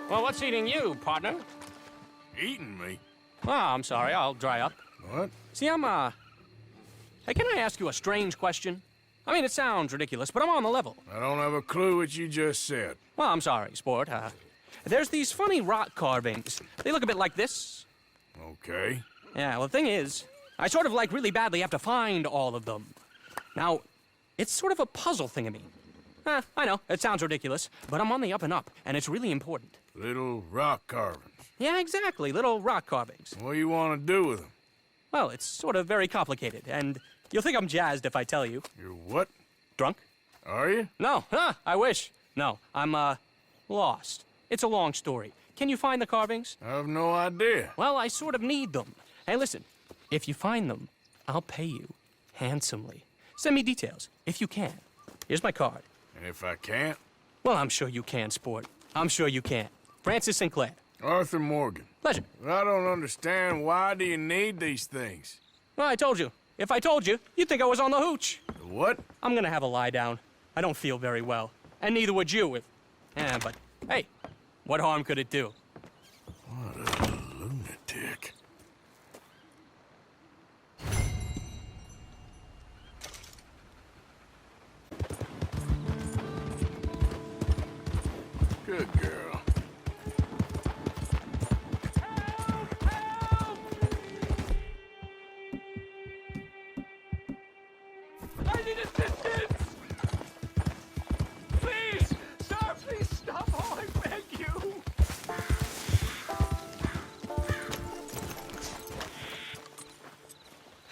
Well, what's eating you, partner? Eating me? Oh, I'm sorry. I'll dry up. What? See, Hey, can I ask you a strange question? I mean, it sounds ridiculous, but I'm on the level. I don't have a clue what you just said. Well, I'm sorry, sport. There's these funny rock carvings. They look a bit like this. Okay. Yeah, well, the thing is, I sort of, really badly have to find all of them. Now, it's sort of a puzzle thing to me. I know, it sounds ridiculous, but I'm on the up and up, and it's really important. Little rock carvings. Yeah, exactly, little rock carvings. What do you want to do with them? Well, it's sort of very complicated, and you'll think I'm jazzed if I tell you. You're what? Drunk? Are you? No, I wish. No, I'm, lost. It's a long story. Can you find the carvings? I have no idea. Well, I sort of need them. Hey, listen, if you find them, I'll pay you handsomely. Send me details, if you can. Here's my card. And if I can't? Well, I'm sure you can, sport. I'm sure you can. Francis Sinclair. Arthur Morgan. Pleasure. I don't understand. Why do you need these things? Well, I told you. If I told you, you'd think I was on the hooch. The what? I'm gonna have a lie down. I don't feel very well. And neither would you if... but, hey, what harm could it do? What a lunatic. Good girl. Help! Help! I need assistance! Please! Sir, please stop! Oh, I beg you!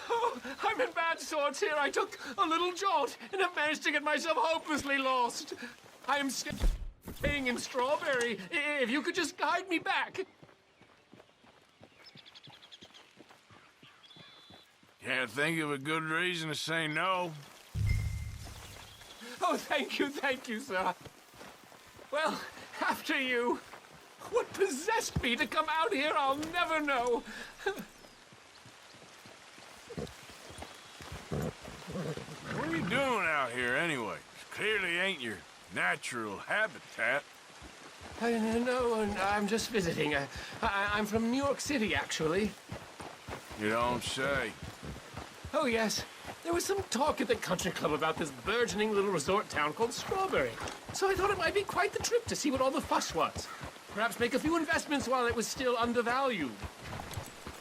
Oh, I'm in bad sorts here. I took a little jolt and have managed to get myself hopelessly lost. I am staying in Strawberry. If you could just guide me back. Can't think of a good reason to say no. Oh, thank you, sir. Well, after you. What possessed me to come out here, I'll never know. What are you doing out here anyway? Clearly ain't your natural habitat. No, I'm just visiting. I'm from New York City, actually. You don't say. Oh, yes. There was some talk at the country club about this burgeoning little resort town called Strawberry. So I thought it might be quite the trip to see what all the fuss was. Perhaps make a few investments while it was still undervalued.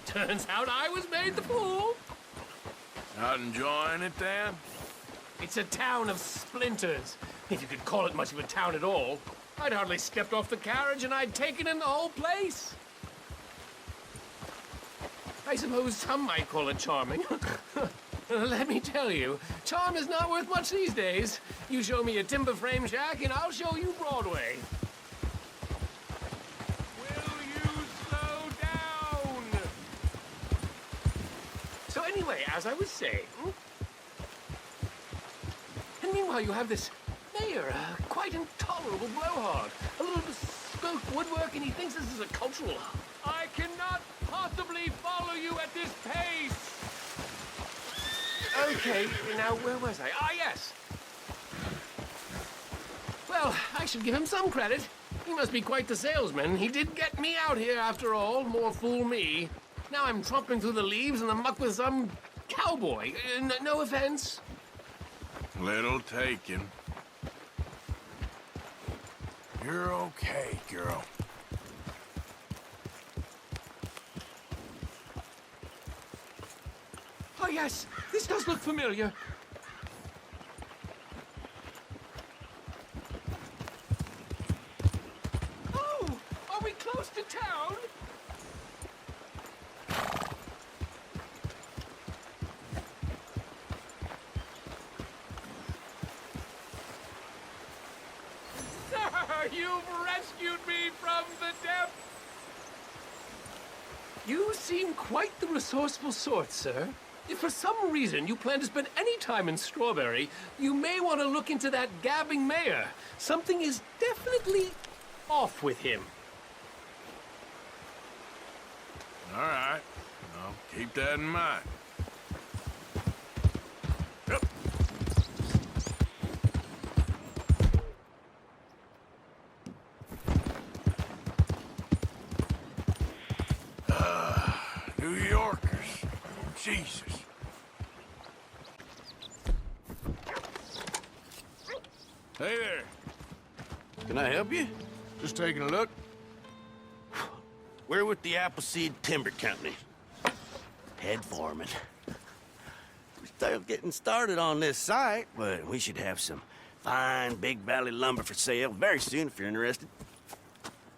Turns out I was made the fool. Not enjoying it then? It's a town of splinters, if you could call it much of a town at all. I'd hardly stepped off the carriage and I'd taken in the whole place. I suppose some might call it charming. Let me tell you, charm is not worth much these days. You show me a timber frame shack and I'll show you Broadway. Will you slow down? So anyway, as I was saying... And meanwhile you have this mayor, a quite intolerable blowhard. A little bespoke woodwork and he thinks this is a cultural hub. I cannot possibly follow you at this pace! Okay, now where was I? Ah, yes! Well, I should give him some credit. He must be quite the salesman. He did get me out here after all, more fool me. Now I'm tromping through the leaves in the muck with some cowboy. No offense. Little taken. You're okay, girl. Oh, yes, this does look familiar. Oh, are we close to town? Sir, you've rescued me from the depths. You seem quite the resourceful sort, sir. If for some reason you plan to spend any time in Strawberry, you may want to look into that gabbing mayor. Something is definitely off with him. All right. I'll keep that in mind. New Yorkers. Jesus. Hey there. Can I help you? Just taking a look. We're with the Appleseed Timber Company. Head foreman. We're still getting started on this site, but we should have some fine Big Valley lumber for sale very soon if you're interested.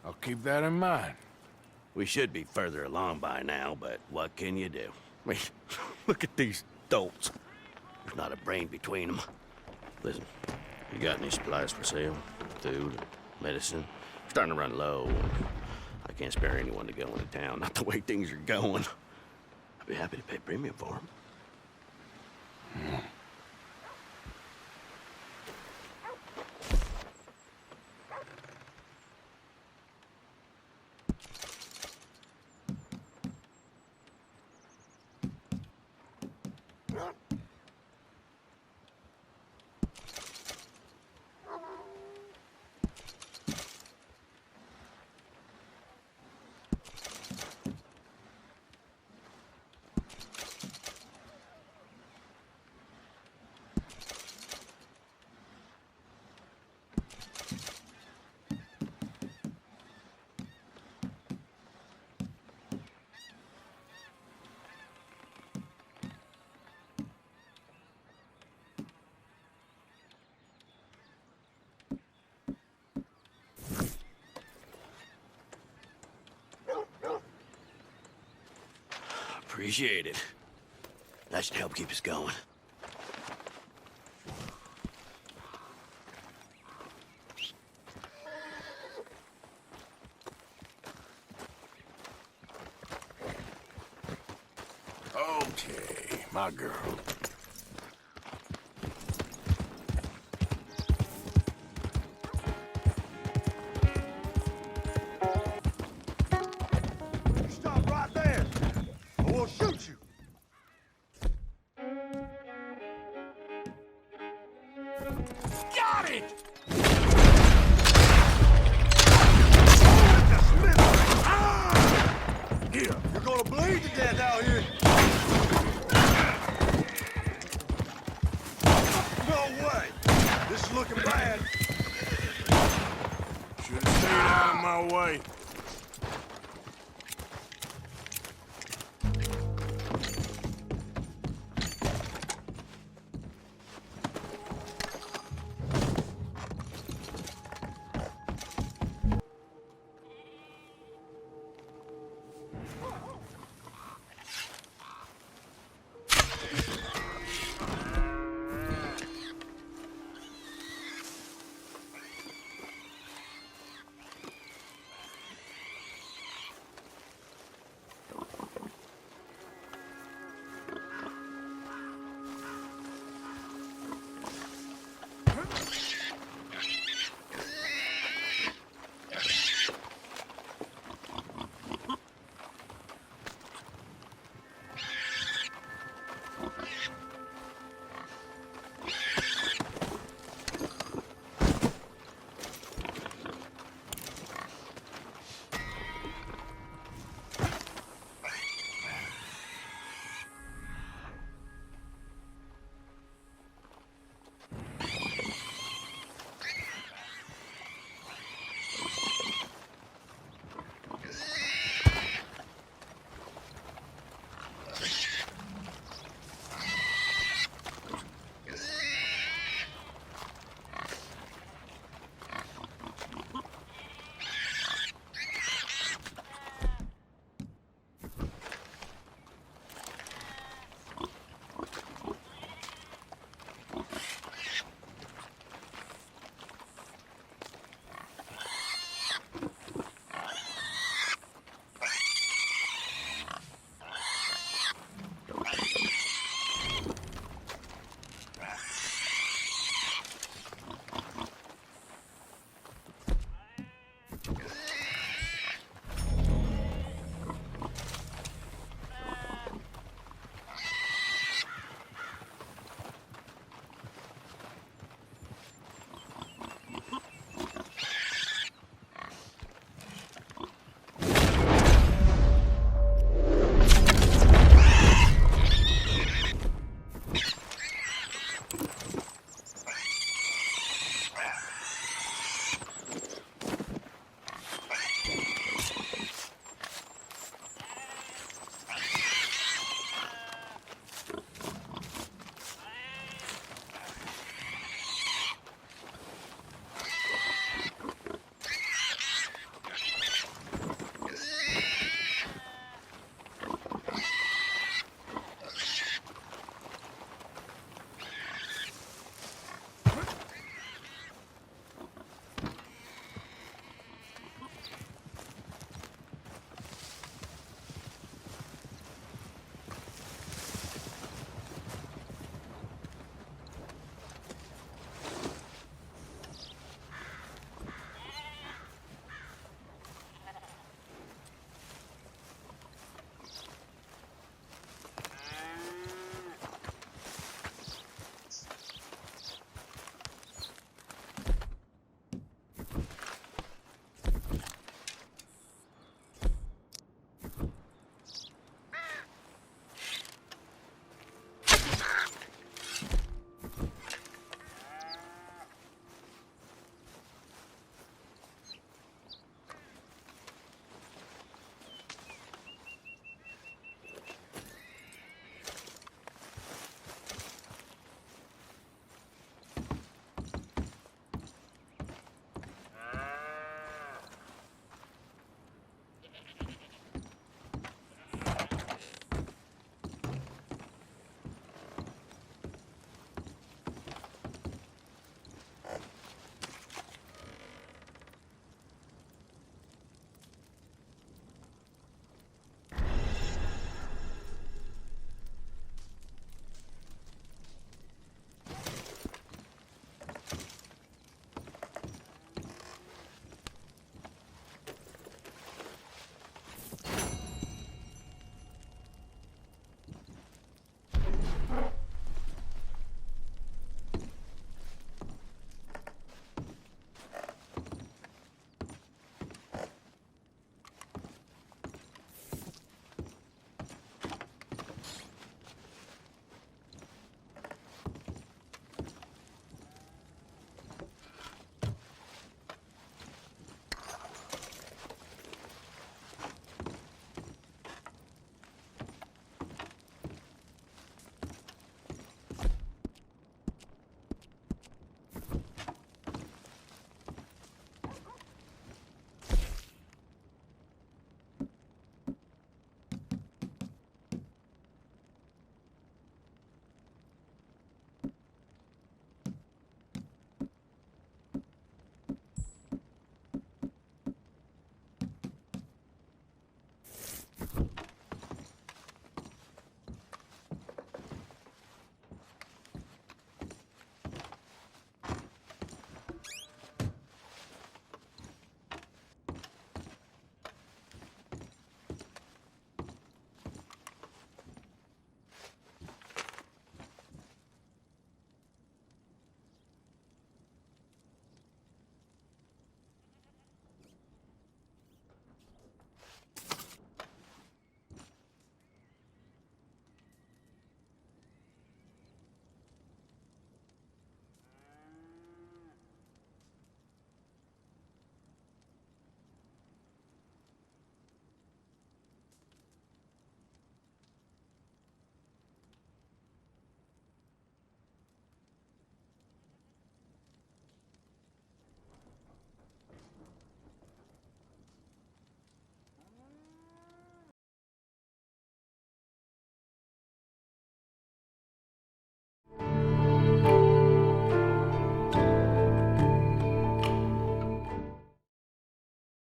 I'll keep that in mind. We should be further along by now, but what can you do? I mean, look at these dolts. There's not a brain between them. Listen, you got any supplies for sale? Food, medicine? We're starting to run low. I can't spare anyone to go into town, not the way things are going. I'd be happy to pay premium for them. Appreciate it. That should help keep us going. Okay, my girl. Stop right there, or we'll shoot you. Got it! Here, you're gonna bleed to death out here. No way. This is looking bad. Should have stayed out of my way.